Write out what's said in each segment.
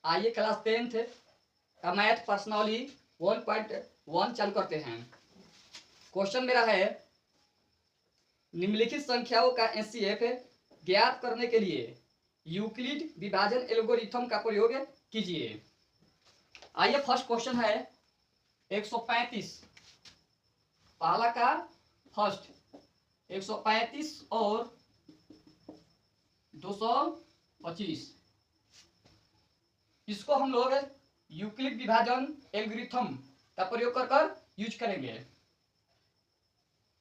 आइए class 10th का math personally 1.1 चालू करते हैं। क्वेश्चन मेरा है, निम्नलिखित संख्याओं का एचसीएफ ज्ञात करने के लिए यूक्लिड विभाजन एल्गोरिथम का प्रयोग कीजिए। आइए फर्स्ट क्वेश्चन है 135। पहला का फर्स्ट 135 और 225, इसको हम लोग यूक्लिड विभाजन एल्गोरिथम का प्रयोग कर यूज करेंगे।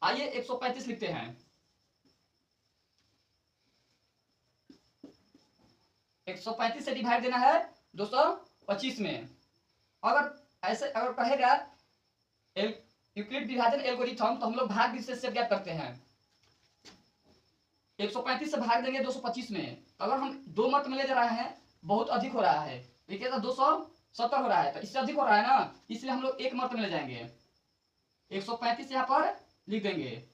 आइए 135 लिखते हैं। 135 से डिवाइड देना है 225 में। अगर कहेगा यूक्लिड विभाजन एल्गोरिथम तो हम लोग भाग विशेष से ज्ञात करते हैं। 135 से भाग देंगे 225 में। अगर हम दो मत में ले जा रहे हैं, बहुत अधिक हो रहा है, देखिए तो 270 हो रहा है, तो इससे अधिक हो रहा है ना, इसलिए हम लोग एक मत में ले जाएंगे। 135 यहाँ पर लिख देंगे।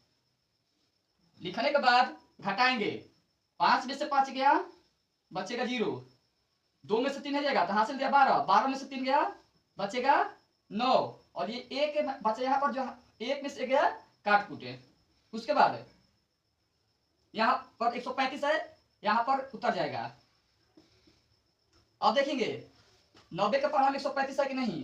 लिखने के बाद घटाएंगे, 5 में से 5 गया, बचेगा 0। 2 में से 3 है जाएगा, तो हासिल दिया 12, 12 में से 3 गया, बचेगा 9, और ये एक बचे यहाँ पर, जो एक में से गया काट कूटे। उसके बाद यहाँ पर 135 है, यहाँ पर उतर जाएगा। अब देखेंगे 90 का पढ़ा 135 है कि नहीं,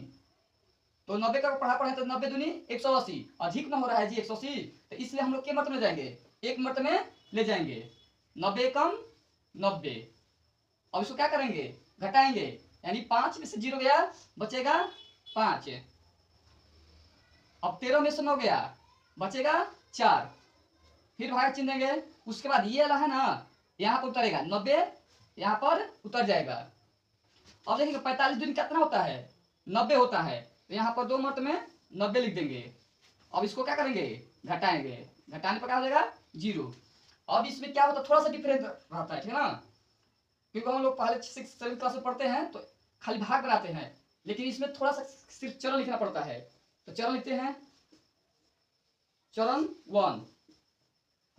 तो 90 का पढ़ा पढ़े तो 90 दूनी 180, अधिक ना हो रहा है जी 180, तो इसलिए हम लोग के मत में जाएंगे, एक मत में ले जाएंगे। 90 कम 90। अब इसको क्या करेंगे, घटाएंगे, यानी 5 में से 0 गया, बचेगा 5। अब 13 में से 9 गया, बचेगा 4। फिर भाग चिन्ह देंगे। उसके बाद ये वाला है ना, यहाँ पर उतरेगा 90, यहाँ पर उतर जाएगा। अब देखेंगे 45 दूनी कितना होता है, 90 होता है, तो यहाँ पर दो मत में 90 लिख देंगे। अब इसको क्या करेंगे, घटाएंगे, घटाने पर क्या हो जाएगा 0। अब इसमें क्या होता है, थोड़ा सा डिफरेंस रहता है, ठीक है ना, क्योंकि हम लोग पहले 6th 7th क्लास में पढ़ते हैं तो खाली भाग बनाते हैं, लेकिन इसमें थोड़ा सा सिर्फ चरण लिखना पड़ता है। तो चरण लिखते हैं। चरण 1,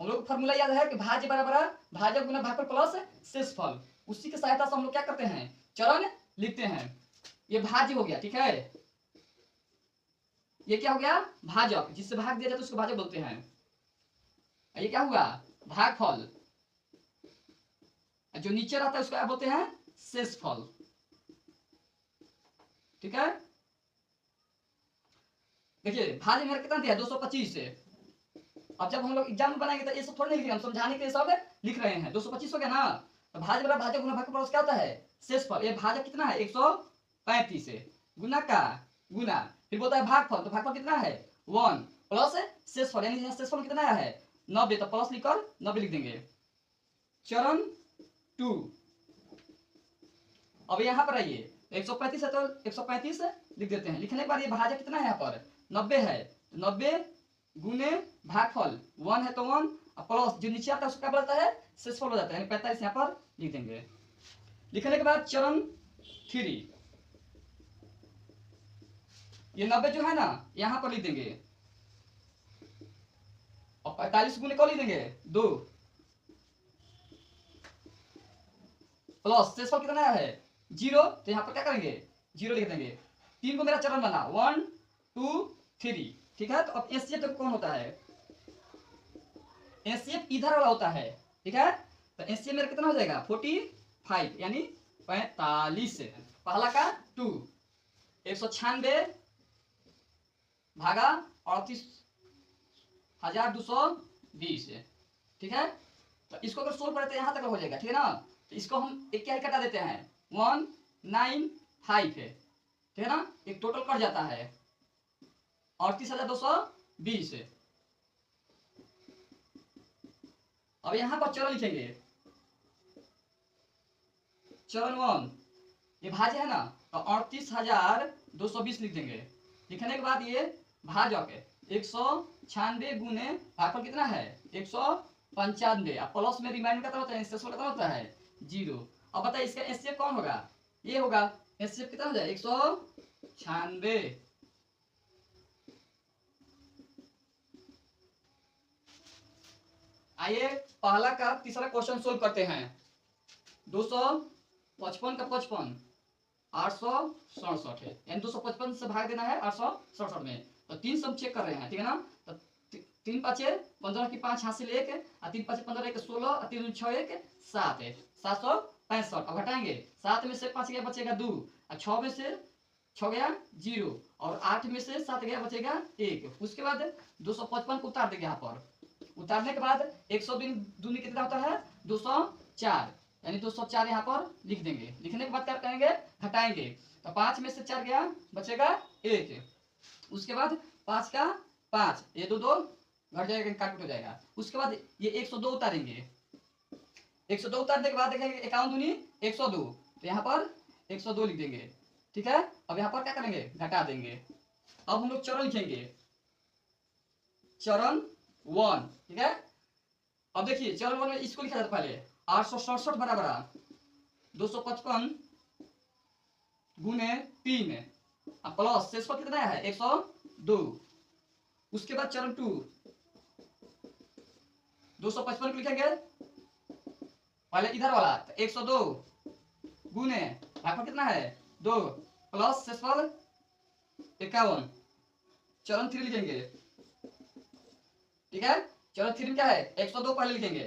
हम लोग को फॉर्मूला याद है कि भाज्य बराबर भाजक गुना भागफल प्लस शेषफल। उसी की सहायता से हम लोग क्या करते हैं, चरण लिखते हैं। ये भाज्य हो गया, ठीक है, ये क्या हो गया, भाजक, जिससे भाग दिया जाता है उसको भाजक बोलते हैं। ये क्या हुआ, भागफल, जो नीचे रहता है उसको क्या बोलते हैं, शेषफल। ठीक है, देखिए भाज्य मेरा कितना दिया 225 से। अब जब हम लोग एग्जाम में बनाएंगे तो ये सब थोड़ी नहीं लिख रहे, हम समझाने के लिए सब लिख रहे हैं। 225 हो गया ना, तो भाज्य बराबर भाजक गुना भागफल क्या होता है, शेषफल। ये भाजक कितना है 135 से, गुना का गुना, फिर बोलता है भागफल, तो भागफल कितना है 1 प्लस शेषफल, यानी शेषफल कितना है 90, तो प्लस लिखकर 90 लिख देंगे। चरण 2, अब यहाँ पर आइए 135 है तो 135 लिख देते हैं। लिखने के बाद ये भाजक कितना है यहाँ पर 90 है, 90 गुने भागफल 1 है तो 1, प्लस जो नीचे आता है उसको क्या बोलता है, शेषफल हो जाता है, यानी 45 यहाँ पर लिख देंगे। लिखने के बाद चरण 3, ये 90 जो है ना यहाँ पर लिख देंगे, और 45 गुने को लिख देंगे 2, प्लस शेषफल कितना है 0, तो यहाँ पर क्या करेंगे 0 लिख देंगे। 3 को मेरा चरण बना 1 2 3, ठीक है। तो अब एचसीएफ तो कौन होता है, एचसीएफ इधर वाला होता है, ठीक है। तो एचसीएफ मेरा कितना हो जाएगा 45, यानी 45। पहला का 2, 196 भागा 38,220, ठीक है। तो इसको अगर सोल्व करते हैं यहाँ तक हो जाएगा, ठीक है ना। तो इसको हम एक क्या कटा देते हैं 195 है, ठीक है ना, एक टोटल कट जाता है 38,220। अब यहां पर चरण लिखेंगे। चरण 1, ये भाज्य है ना, तो 38,220 लिख देंगे। लिखने के बाद ये भाजक 196 गुने भागफल कितना है 195, अब प्लस में रिमाइंडर कितना होता है, शेषफल कितना होता है 0। अब बताइए इसका एचसीएफ कौन होगा, ये होगा। एचसीएफ कितना हो जाए 196। आइए पहला का तीसरा क्वेश्चन सोल्व करते हैं। 255 का 55, 867 है, यानी 255 से भाग देना है 867 में। तो 3 सम चेक कर रहे हैं, ठीक है ना। तो 3 5 15 की 5 हासिल 1 और 3 5 15 1 16 और 3 6 1 7 है 765। अब घटाएंगे, 7 में से 5 गया बचेगा 2 और 6 में से 6 गया 0 और 8 में से 7 गया बचेगा 1। उसके बाद 255 को उतार देंगे यहाँ पर। उतारने के बाद 100 दूनी कितना होता है 204, यानी 204 यहाँ पर लिख देंगे। लिखने के बाद क्या करेंगे, घटाएंगे। तो 5 में से 4 गया बचेगा 1। उसके बाद 5 का 5, ये 2 2 घट जाएगा, काट हो जाएगा। उसके बाद ये 102 उतारेंगे। 102 उतारने के बाद देखेंगे 51 दूनी 102, तो यहाँ पर 102 लिख देंगे, ठीक है। अब यहाँ पर क्या करेंगे, घटा देंगे। अब हम लोग चरण लिखेंगे, चरण 1, ठीक है। अब देखिए चरण 1 में इसको लिखा जाता पहले 867 बराबर 255 गुने 3 प्लस शेषफल कितना है 102। उसके बाद चरण 2 255 को लिखेंगे पहले इधर वाला, तो 102 गुने भागफल कितना है 2 प्लस शेषफल 51। चरण 3 लिखेंगे, ठीक है। चरण 3 क्या है 102 पहले लिखेंगे।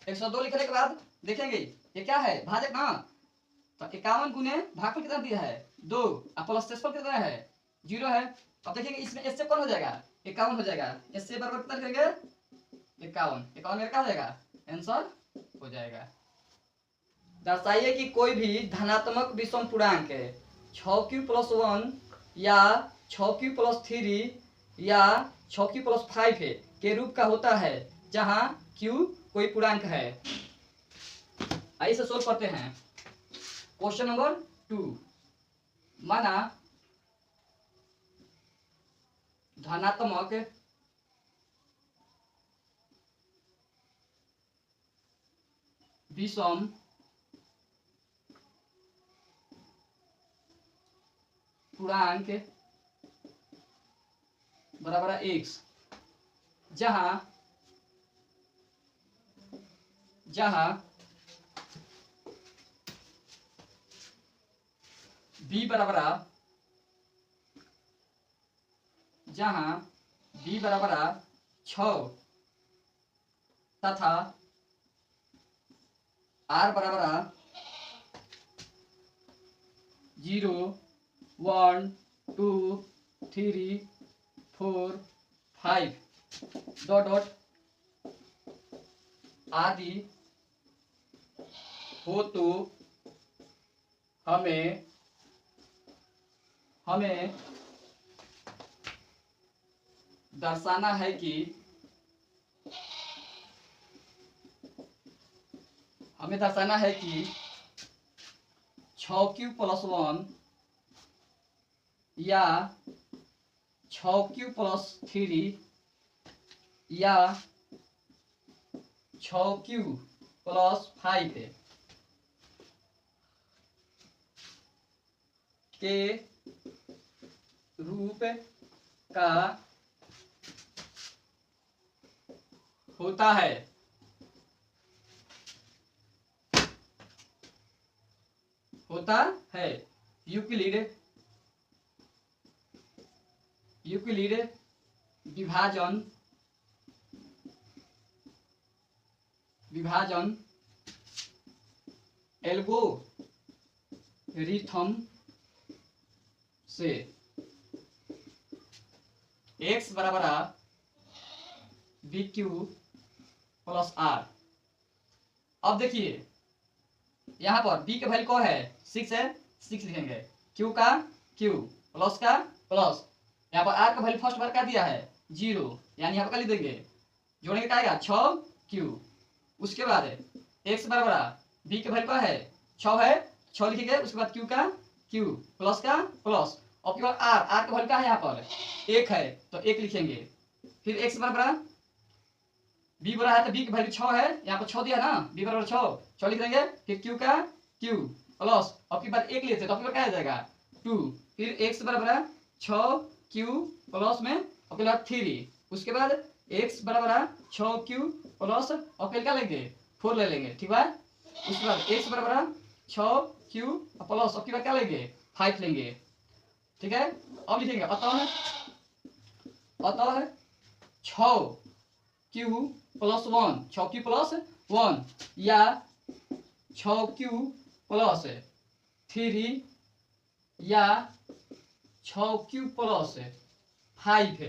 102 लिखने के बाद देखेंगे ये क्या है भाजक ना, तो 51 गुने भागफल कितना दिया है 2 और प्लस शेषफल कितना है 0 है। अब देखेंगे इसमें इससे कौन हो जाएगा 51 हो जाएगा, इससे बराबर कितना लिखेंगे 51। 51 मेरा क्या हो जाएगा आंसर हो जाएगा। दर्शाइए कि कोई भी धनात्मक विषम पूर्णांक 6q + 1 या 6q + 3 या 6q + 5 के रूप का होता है जहां q कोई पूर्णांक है। आइए इसे सोल्व करते हैं। क्वेश्चन नंबर 2, माना धनात्मक विषम पूर्णांक बराबर x जहां b बराबर 6 तथा r बराबर 0 1 2 3 4 5 डॉट डॉट आदि हो, तो हमें दर्शाना है कि हमें दर्शाना है कि 6q + 1 या 6q + 3 या 6q + 5 के रूप का होता है। यूक्लिड विभाजन एल्गोरिथम से x बराबर BQ + R। अब देखिए यहाँ पर b का वैल्यू क्या है 6 है, 6 लिखेंगे, q का q प्लस का प्लस, यहाँ पर r का वैल्यू फर्स्ट बार क्या दिया है 0, यानी यहाँ पर क्या लिख देंगे जोड़ेंगे क्या आएगा 6q। उसके बाद x बराबर b का वैल्यू क्या है 6 है, 6 लिखेंगे। उसके बाद q का q प्लस का प्लस, और केवल r का वैल्यू क्या है यहाँ पर 1 है, तो 1 लिखेंगे। फिर x बराबर b बराबर है, तो b की वैल्यू 6 है, यहाँ पर 6 दिया ना, b बराबर 6 लिख देंगे। फिर q का q प्लस, और फिर बाद 1 लेते तो क्या आ जाएगा 2। फिर x बराबर 6q प्लस में और फिर 3। उसके बाद x बराबर 6q प्लस और फिर क्या लेंगे 4 ले लेंगे, ठीक है। उसके बाद x बराबर 6q प्लस अब की बार क्या लेंगे 5 लेंगे, ठीक है। अब लिखेंगे अतः 6q प्लस 1 6q प्लस 1 या 6q प्लस 3 या 6q प्लस 5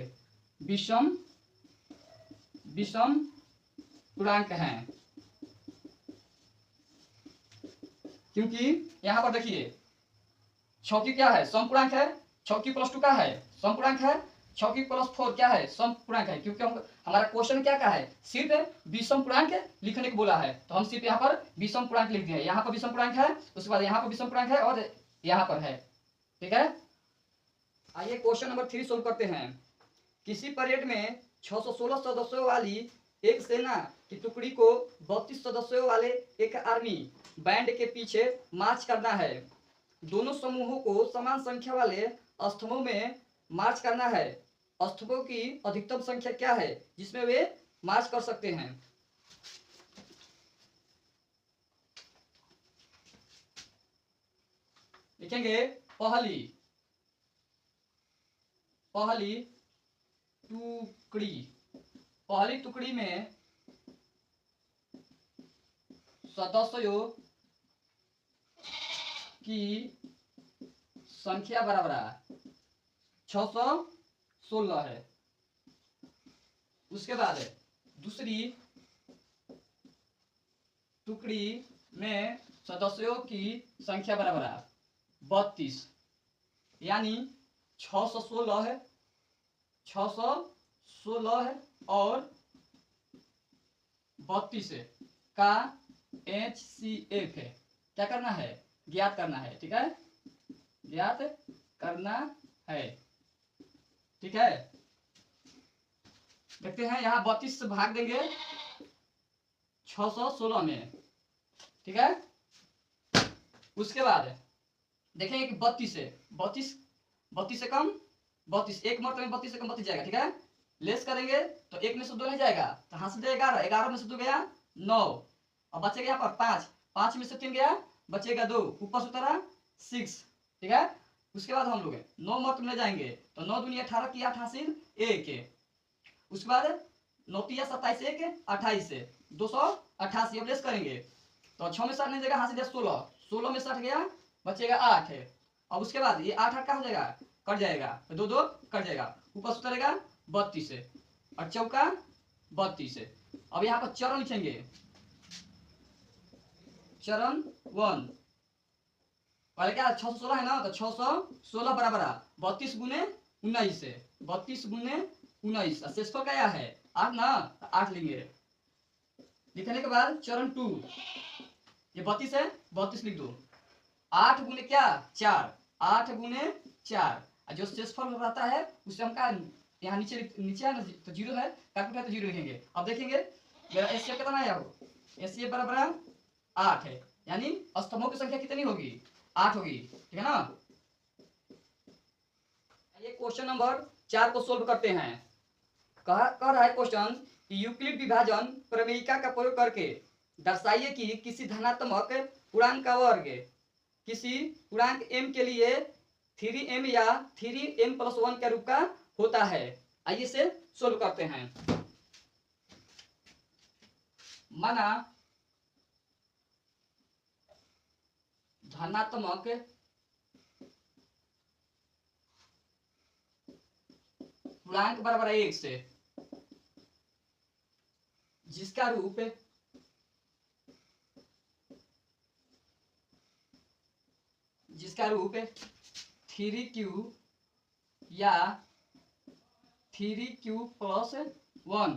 विषम पूर्णांक हैं, क्योंकि यहां पर देखिए 6q क्या है सम पूर्णांक है, 6q प्लस 2 क्या है सम पूर्णांक है, 6q प्लस 4 क्या है सम पूर्णांक है, क्योंकि हमारा क्वेश्चन क्या है सिर्फ विषम पूर्णांक लिखने को बोला है, तो हम सिर्फ यहाँ पर विषम पूर्णांक लिख दिए, यहाँ पर विषम पूर्णांक है, उसके बाद यहाँ पर विषम पूर्णांक है और यहाँ पर है, ठीक है। आइए क्वेश्चन नंबर 3 सोल्व करते हैं। किसी परेड में 616 सदस्यों वाली एक सेना की टुकड़ी को 32 सदस्यों वाले एक आर्मी बैंड के पीछे मार्च करना है। दोनों समूहों को समान संख्या वाले स्तंभों में मार्च करना है। स्तंभों की अधिकतम संख्या क्या है जिसमें वे मार्च कर सकते हैं। लिखेंगे पहली टुकड़ी में सदस्यों की संख्या बराबर 616 है। उसके बाद दूसरी टुकड़ी में सदस्यों की संख्या बराबर 32, यानी 616 है, 616 है और 32 का HCF है, क्या करना है ज्ञात करना है, ठीक है, ज्ञात करना है, ठीक है। देखते हैं यहाँ 32 से भाग देंगे 616 में, ठीक है। उसके बाद देखेंगे कि 32 से 32 से कम 32 एक मर्तबे में 32 से कम 32 जाएगा, ठीक है। लेस करेंगे तो एक में से 2 नहीं जाएगा, तो हाथ से 11, 11 में से 2 गया 9 और बचेगा यहाँ पर 5, 5 में से 3 गया बचेगा 2, ऊपर से उतरा 6, ठीक है। उसके बाद हम लोग 9 मर्तबे में जाएंगे तो 9 दूनी 18 की 8 हासिल 1, उसके बाद 9 तिया 27 1 28 288। अब लेस करेंगे तो 6 में 60 नहीं जाएगा, हासिल 16, 16 में 60 गया बचेगा 8 है। अब उसके बाद ये 8 क्या हो जाएगा कट जाएगा, 2 2 कट जाएगा, ऊपर से उतरेगा 32 और चौका 32। अब यहाँ पर चरण लिखेंगे, चरण 1 पहले क्या 616 है ना, तो 616 बराबर 32 गुने 19 है, 32 गुने 19 शेषफल क्या है 8 ना, 8 लेंगे। लिखने के बाद चरण 2 ये 32 है, 32 लिख दो, 8 गुने क्या 4, 8 गुने 4 जो शेषफल रहता है उससे हम क्या यहाँ नीचे है ना तो 0 है, कैपिटल है तो 0 लिखेंगे। अब देखेंगे मेरा एचसीएफ कितना है, एचसीएफ बराबर 8 है, यानी स्तंभों की संख्या कितनी होगी 8 होगी, ठीक है ना। ये क्वेश्चन नंबर 4 को सोल्व करते हैं। कह रहा है क्वेश्चन यूक्लिड विभाजन प्रमेयिका का प्रयोग करके दर्शाइए कि किसी धनात्मक पूर्णांक का वर्ग किसी पूर्णांक m के लिए 3m या 3m + 1 के रूप का होता है। आइए इसे सोल्व करते हैं। माना धनात्मक पूर्णांक बराबर 1 से जिसका रूप 3q या 3q + 1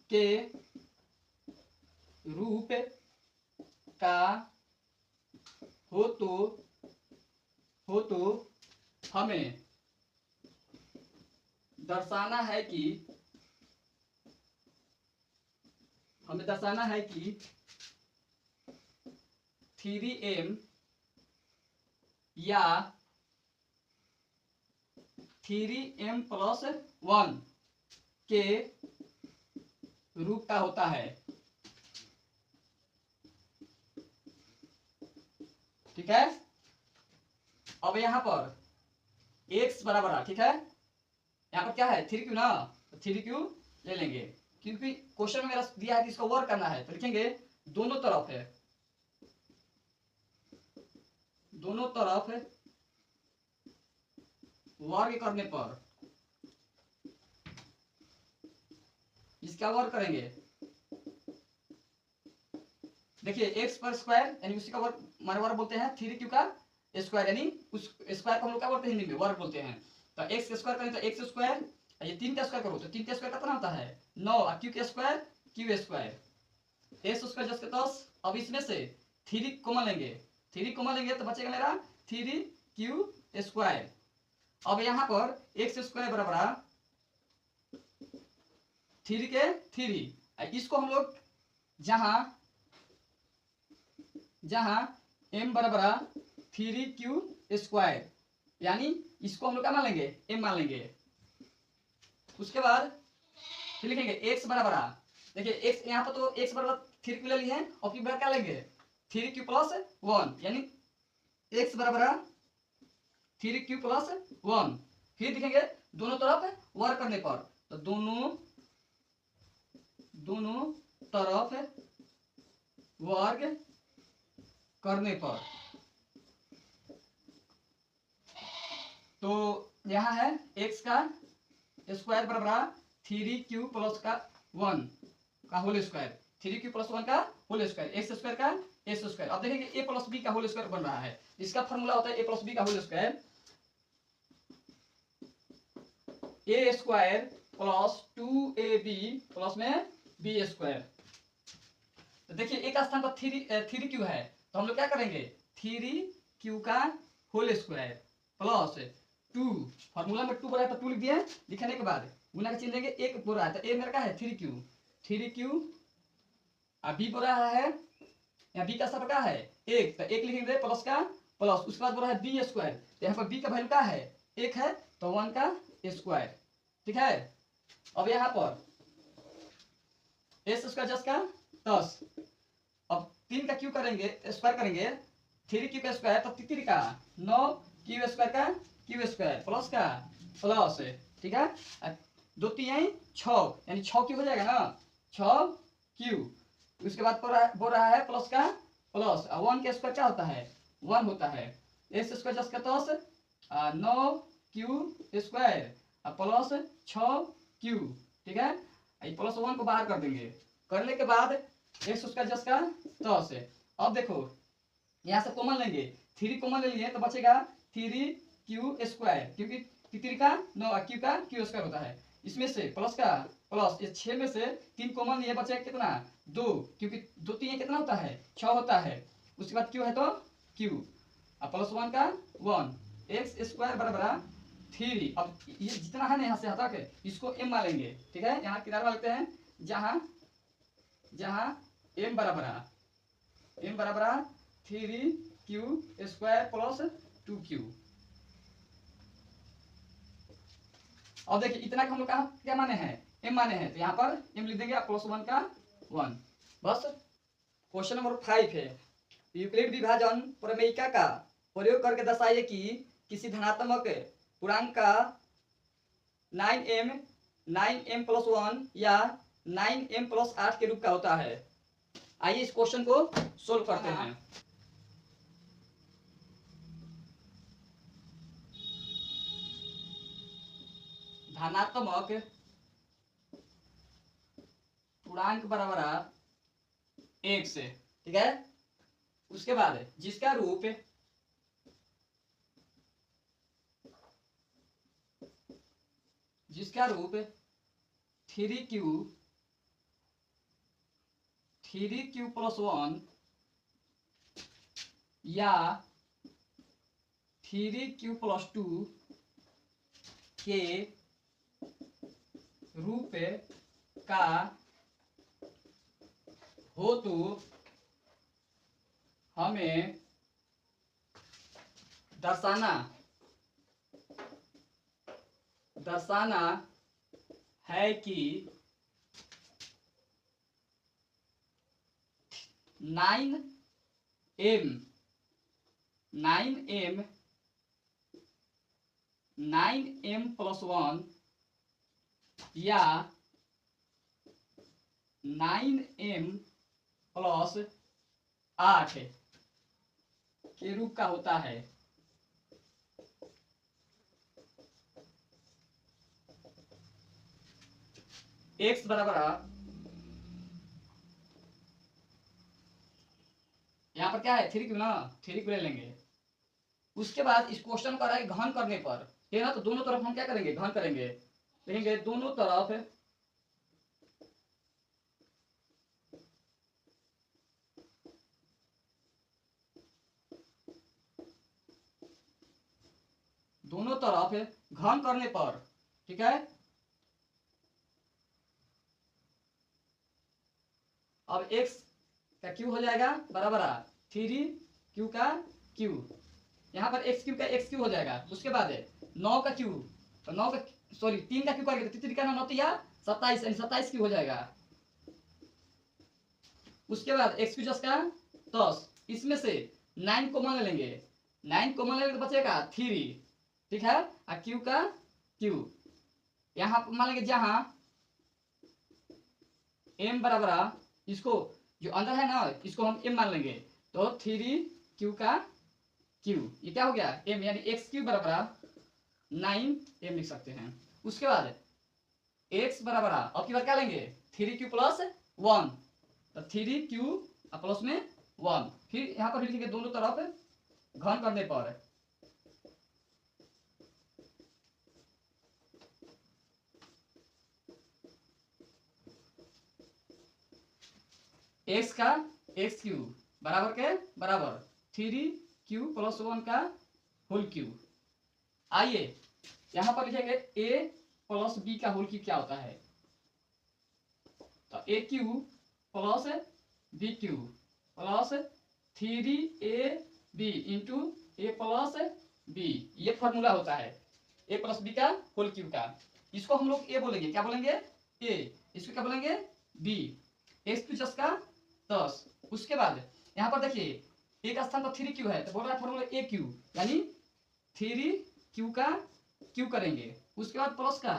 के रूप का हो तो हमें दर्शाना है कि 3m या 3m + 1 के रूप का होता है। ठीक है। अब यहाँ पर x बराबर है, ठीक है, यहाँ पर क्या है 3q ना, तो 3q ले लेंगे, क्योंकि क्वेश्चन में मेरा दिया है कि इसको वर्क करना है, तो लिखेंगे दोनों तरफ है, दोनों तरफ वर्ग करने पर इसका वर्ग करेंगे। देखिए x पर स्क्वायर यानी उसी का वर्ग माने वर्ग बोलते हैं, 3q का स्क्वायर यानी उस स्क्वायर को हम लोग क्या बोलते हैं हिंदी में, वर्ग बोलते हैं। तो x का स्क्वायर करें तो x स्क्वायर, ये 3 का स्क्वायर करो तो 3 का स्क्वायर कितना होता है 9, और q का square q square, s square just 10। अब इसमें से 3 कॉमन लेंगे, 3 कॉमन लेंगे तो बचेगा मेरा 3q स्क्वायर। अब यहाँ पर x स्क्वायर बराबर 3 के 3, इसको हम लोग जहां जहां m बराबर 3q स्क्वायर, यानी इसको हम लोग क्या मान लेंगे m मान लेंगे। उसके बाद फिर लिखेंगे x बराबर, देखिए x यहाँ पर तो x बराबर 3q ले लिए हैं, और q बराबर क्या लेंगे 3q प्लस 1, यानी x बराबर 3q प्लस 1। फिर लिखेंगे दोनों तरफ वर्ग करने पर, तो दोनों तरफ वर्ग करने पर, तो यहाँ है x का स्क्वायर बराबर 3q प्लस का 1 का होल स्क्वायर, 3q प्लस 1 का होल स्क्वायर, एक्स स्क्वायर का एस स्क्वायर। अब देखेंगे a प्लस बी का होल स्क्वायर बन रहा है, इसका फॉर्मूला होता है a प्लस बी का whole square, a square plus 2ab plus में b स्क्वायर। तो देखिए एक स्थान पर 3q है, तो हम लोग क्या करेंगे 3q का होल स्क्वायर प्लस 2, फॉर्मूला में 2 बना है तो 2 लिख दिए, लिखने के बाद गुना का चिन्ह देंगे, एक बोल रहा है तो a मेरा क्या है 3q, b बोल रहा है यहाँ b का सब क्या है 1, तो 1 लिखेंगे प्लस का प्लस, उसके बाद बोल रहा है b स्क्वायर, तो यहाँ पर b का वैल्यू क्या है 1 है, तो 1 का स्क्वायर, ठीक है। अब यहाँ पर एस स्क्वायर जस्ट का 10, अब 3 का क्यू करेंगे स्क्वायर करेंगे, 3q का स्क्वायर तो 3 का 9q स्क्वायर का q स्क्वायर प्लस का प्लस, ठीक है, 2 3 6 यानी 6q हो जाएगा ना 6q। उसके बाद बोल रहा है प्लस का प्लस, 1 का स्क्वायर क्या होता है 1 होता है, एस स्क्वायर जस्ट का 10, 9q स्क्वायर प्लस 6q, ठीक है, प्लस 1 को बाहर कर देंगे, करने के बाद एक्स उसका जस का 10 है। अब देखो यहाँ से कॉमन लेंगे, 3 कॉमन ले लिए तो बचेगा 3q स्क्वायर, क्योंकि 3 का 9 q का q स्क्वायर होता है, इसमें से प्लस का प्लस, इस 6 में से 3 कॉमन लिए बचेगा कितना 2, क्योंकि 2 3 कितना होता है 6 होता है, उसके बाद q है तो q प्लस 1 का 1, एक्स स्क्वायर बराबर 3। अब ये जितना है ना यहाँ से हटा के इसको m मान लेंगे, ठीक है, यहाँ किनारा लेते हैं, जहां m बराबर 3q स्क्वायर प्लस 2q। अब देखिए इतना का हम लोग क्या माने हैं m माने हैं, तो यहाँ पर m लिख देंगे प्लस 1 का 1। बस क्वेश्चन नंबर 5 है, यूक्लिड विभाजन प्रमेयिका का प्रयोग करके दर्शाइए कि किसी धनात्मक पूर्णांक का 9m प्लस 1 या 9m प्लस 8 के रूप का होता है। आइए इस क्वेश्चन को सोल्व करते हैं। धनात्मक पूर्णांक बराबर 1 से, ठीक है, उसके बाद जिसका रूप जिसका रूप 3q प्लस 1 या 3q प्लस 2 के रूप का हो तो हमें दर्शाना है कि 9m 9m 9m+1 या 9m+8 के रूप का होता है। x बराबर यहाँ पर क्या है 3 क्यों ना 3 क्यों ले लेंगे। उसके बाद इस क्वेश्चन को है घन करने पर है ना, तो दोनों तरफ हम क्या करेंगे घन करेंगे, लेंगे दोनों तरफ घन करने पर, ठीक है। अब x का क्यू हो जाएगा बराबर 3q का q, यहाँ पर x क्यू का x क्यू हो जाएगा। उसके बाद 9 का q, तो 9 का सॉरी 3 का q करेंगे तो 3 का 9 या 27 यानी 27 क्यू हो जाएगा। उसके बाद x क्यू जस का 10, इसमें से 9 कॉमन ले लेंगे, 9 कॉमन लेंगे तो बचेगा 3, ठीक है। और q का q यहाँ मान लेंगे जहां m बराबर इसको जो अंदर है ना इसको हम m मान लेंगे, तो 3q का q ये क्या हो गया m, यानी x क्यू बराबर 9m लिख सकते हैं। उसके बाद x बराबर अब की बार क्या लेंगे 3q + 1, तो 3q प्लस में 1, फिर यहाँ पर लिखेंगे दोनों तरफ घन करने पर x का x क्यू बराबर के बराबर 3q + 1 का होल क्यू। आइए यहां पर लिखेंगे a + b का होल क्यू क्या होता है, तो aq + bq + 3ab into a + b, ये फॉर्मूला होता है a + b का होल क्यू का। इसको हम लोग a बोलेंगे, क्या बोलेंगे a, इसको क्या बोलेंगे b, x क्यू जस का 10। उसके बाद यहाँ पर देखिए एक स्थान पर 3q है तो बोल रहा है फॉर्मूला a क्यू, यानी 3q का q करेंगे। उसके बाद प्लस का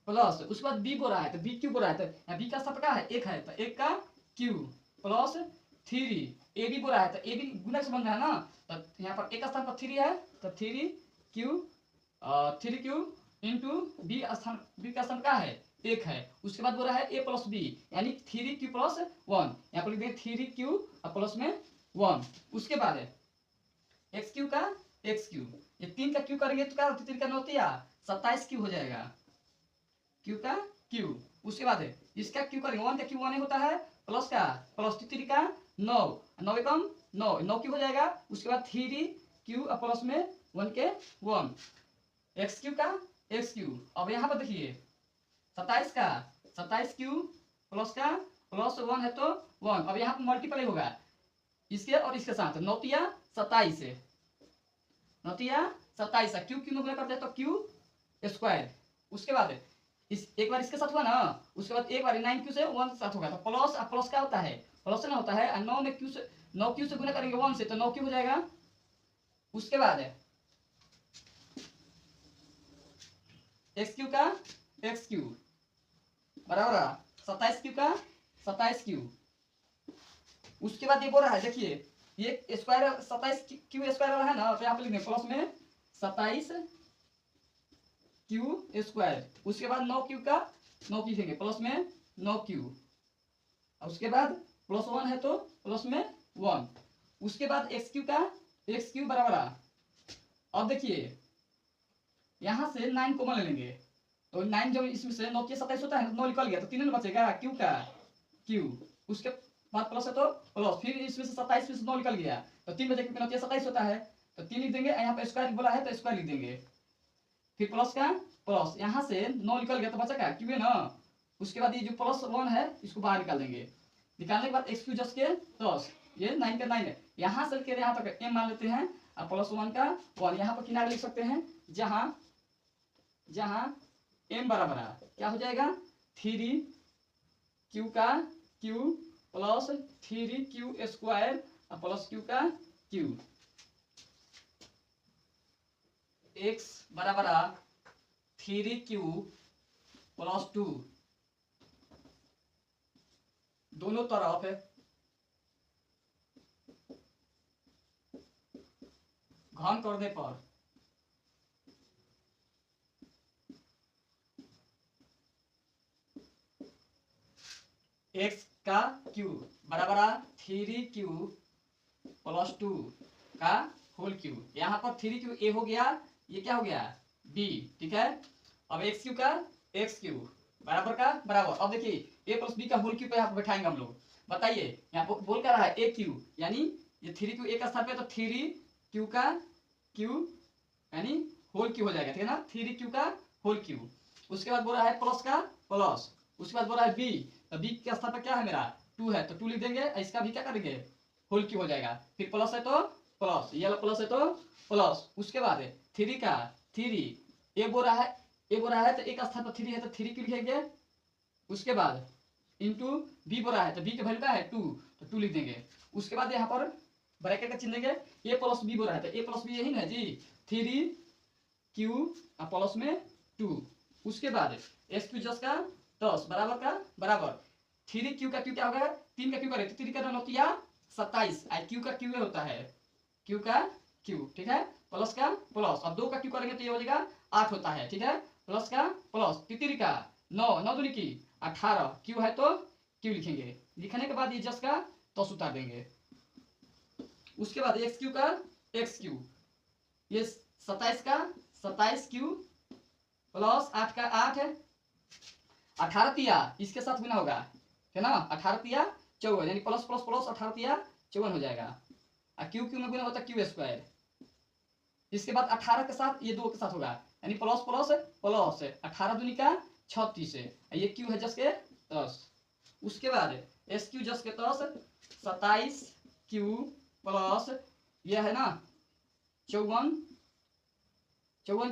प्लस, उसके बाद b बोल रहा है तो b क्यू बोल रहा है, तो यहाँ b का स्थान पर क्या है 1 है तो 1 का q प्लस 3 ab बोल रहा है तो ab गुणक से बन रहा है ना, तो यहाँ पर एक स्थान पर 3 है तो 3q इंटू b का स्थान क्या है 1 है। उसके बाद बोल रहा है a + b यानी 3q + 1, यहाँ पर लिख देंगे 3q प्लस में 1। उसके बाद x क्यू का x क्यू, ये 3 का q करेंगे तो क्या 3 का 9 या 27 क्यू हो जाएगा, q का q। उसके बाद इसका q करेंगे 1 का q 1 होता है, प्लस का प्लस 3 का 9, 9 एकम 9, 9 क्यू हो जाएगा। उसके बाद 3q प्लस में 1 के 1, x क्यू का x क्यू। अब यहाँ पर देखिए 27 का 27q प्लस का प्लस 1 है तो 1, अब यहाँ पर मल्टीप्लाई होगा इसके और इसके साथ 9 या 27, 9 या 27 क्यू क्यू में करते हैं तो क्यू स्क्वायर। उसके बाद इस एक बार इसके साथ हुआ ना, उसके बाद एक बार 9q से 1 के साथ होगा तो प्लस, प्लस क्या होता है प्लस ना होता है, 9 में q से 9q से गुना करेंगे 1 से तो 9q हो जाएगा। उसके बाद x क्यू का x क्यू बराबर 27q का 27q। उसके बाद ये बोल रहा है देखिए ये स्क्वायर 27q स्क्वायर वाला है ना, तो यहाँ पे लिखेंगे प्लस में 27q स्क्वायर। उसके बाद 9q का 9q लिखेंगे प्लस में 9q, उसके बाद प्लस 1 है तो प्लस में 1। उसके बाद x क्यू का x क्यू बराबर, अब देखिए यहां से 9 कॉमन ले लेंगे तो 9 जब इसमें से 9 के 27 होता है तो 9 निकल गया तो 3 में बचेगा q का q। उसके बाद प्लस है तो प्लस, फिर इसमें से 27 में से 9 निकल गया तो 3 बचे क्योंकि 9 के 27 होता है तो 3 लिख देंगे, यहाँ पे स्क्वायर बोला है तो स्क्वायर लिख देंगे, फिर प्लस का प्लस, यहाँ से 9 निकल गया तो बचेगा q है ना। उसके बाद ये जो प्लस 1 है इसको बाहर निकाल देंगे, निकालने के बाद x क्यू जस के 10, ये 9 का 9 है, यहाँ से लेकर यहाँ तक m मान लेते हैं और प्लस 1 का 1 यहाँ पर किनारे लिख सकते हैं, जहां जहां m बराबर क्या हो जाएगा 3q का q plus 3q square plus q का q। एक्स बराबर 3q प्लस 2 दोनों तरफ घन करने पर एक्स का क्यूब बराबर 3q प्लस 2 का होल क्यूब। यहाँ पर 3q ए हो गया, ये क्या हो गया बी, ठीक है। अब एक्स क्यू का एक्स क्यूब बराबर का बराबर, अब देखिए ए प्लस बी का होल क्यूब पे यहाँ बैठाएंगे हम लोग। बताइए यहाँ बोल कर रहा है ए क्यू, यानी ये 3q ए का स्थान पे तो 3q का क्यूब यानी होल क्यूब हो जाएगा, ठीक है ना, 3q का होल क्यूब। उसके बाद बोल रहा है प्लस का प्लस, उसके बाद बोल रहा है बी, तो बी के स्थान पर क्या है मेरा 2 है तो 2 लिख देंगे, इसका भी क्या करेंगे होल क्यूब हो जाएगा। फिर प्लस है तो प्लस, ये वाला प्लस है तो प्लस। उसके बाद 3 का 3 ए बोल रहा है, ए बोल रहा है तो एक स्थान पर 3 है तो 3 क्यों लिखेंगे। उसके बाद इंटू बी बोल रहा है तो बी की वैल्यू क्या है 2 तो 2 लिख देंगे। उसके बाद यहाँ पर ब्रैकेट का चिन्ह देंगे, ए प्लस बी बोल रहा है तो ए प्लस बी यही ना जी 3q प्लस में 2। उसके बाद एस क्यू जस का 10 बराबर का बराबर 3q का क्यू क्या होगा 3 का क्यू करे तो 3 का 9 27 आई क्यू का क्यू होता है, क्यू का क्यू, ठीक है, प्लस का प्लस। अब 2 का क्यू करेंगे तो ये हो जाएगा 8 होता है, ठीक है, प्लस का प्लस 3 का 9 9 दूनी की 18 क्यू है तो क्यू लिखेंगे। लिखने के बाद ये जस का 10 उतार देंगे। उसके बाद एक्स क्यू का एक्स क्यू, ये 27 का 27 क्यू प्लस 8 का 8 है, 18 तिया इसके साथ बिना होगा, है ना, 18 तिया 54 यानी प्लस प्लस प्लस 18 तिया 54 हो जाएगा। और क्यू क्यू में गुना होता है क्यू स्क्वायर। इसके बाद 18 के साथ ये 2 के साथ होगा यानी प्लस प्लस प्लस 18 दूनी का 36 है, ये क्यू है जस के 10। उसके बाद एस क्यू जस के 10 27 क्यू प्लस ये है ना 54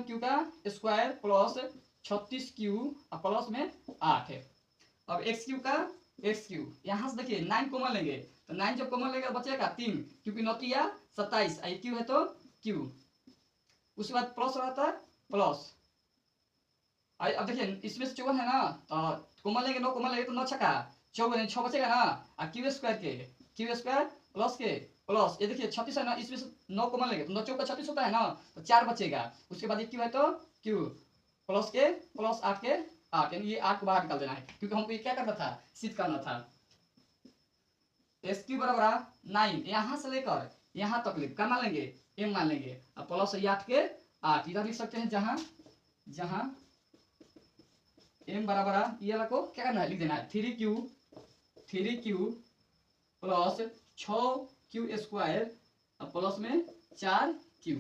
क्यू का स्क्वायर प्लस 36 क्यू प्लस में 8 है। अब एक्स क्यू का एक्स क्यू, यहाँ से देखिए 9 कॉमन लेंगे तो 9 जब कॉमन लेगा बचेगा 3 क्योंकि 9 या 27 आई क्यू है तो क्यू। उसके बाद प्लस रहता है प्लस, अब देखिए इसमें से 54 है ना तो कॉमन लेंगे 9 कॉमन लेंगे तो 9 छक्का 54 6 बचेगा ना, और क्यू स्क्वायर के क्यू स्क्वायर प्लस के प्लस, ये देखिए 36 है ना, इसमें से 9 कॉमन लेंगे तो 9 चौका 36 होता है ना तो 4 बचेगा। उसके बाद ये क्यू है तो क्यू प्लस के प्लस 8 के 8 यानी ये 8 को बाहर निकाल देना है क्योंकि हमको ये क्या करना था सिद्ध करना था। एस क्यू बराबर 9 यहाँ से लेकर यहाँ तक क्या मान लेंगे एम मान लेंगे, अब प्लस 8 के 8 इधर लिख सकते हैं जहां जहां एम बराबर ये वाला को क्या करना है लिख देना है 3q plus 6q square plus में 4q।